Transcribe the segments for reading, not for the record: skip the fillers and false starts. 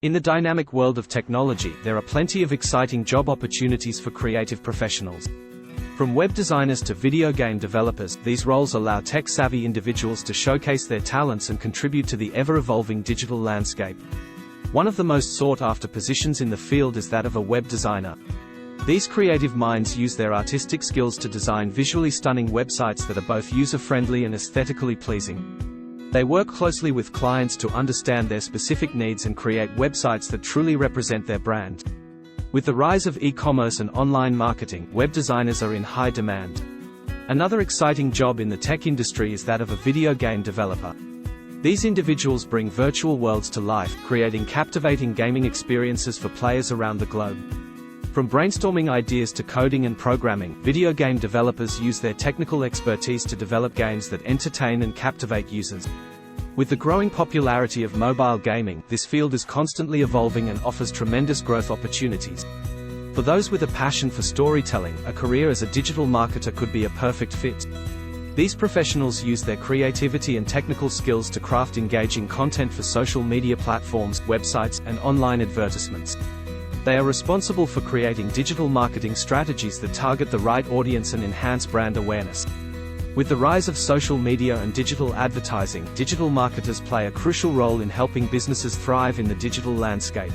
In the dynamic world of technology, there are plenty of exciting job opportunities for creative professionals. From web designers to video game developers, these roles allow tech-savvy individuals to showcase their talents and contribute to the ever-evolving digital landscape. One of the most sought-after positions in the field is that of a web designer. These creative minds use their artistic skills to design visually stunning websites that are both user-friendly and aesthetically pleasing. They work closely with clients to understand their specific needs and create websites that truly represent their brand. With the rise of e-commerce and online marketing, web designers are in high demand. Another exciting job in the tech industry is that of a video game developer. These individuals bring virtual worlds to life, creating captivating gaming experiences for players around the globe. From brainstorming ideas to coding and programming, video game developers use their technical expertise to develop games that entertain and captivate users. With the growing popularity of mobile gaming, this field is constantly evolving and offers tremendous growth opportunities. For those with a passion for storytelling, a career as a digital marketer could be a perfect fit. These professionals use their creativity and technical skills to craft engaging content for social media platforms, websites, and online advertisements. They are responsible for creating digital marketing strategies that target the right audience and enhance brand awareness. With the rise of social media and digital advertising, digital marketers play a crucial role in helping businesses thrive in the digital landscape.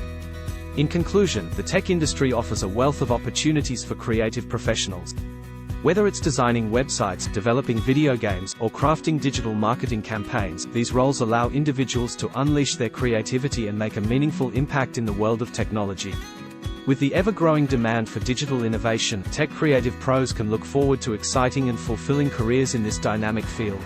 In conclusion, the tech industry offers a wealth of opportunities for creative professionals. Whether it's designing websites, developing video games, or crafting digital marketing campaigns, these roles allow individuals to unleash their creativity and make a meaningful impact in the world of technology. With the ever-growing demand for digital innovation, tech creative pros can look forward to exciting and fulfilling careers in this dynamic field.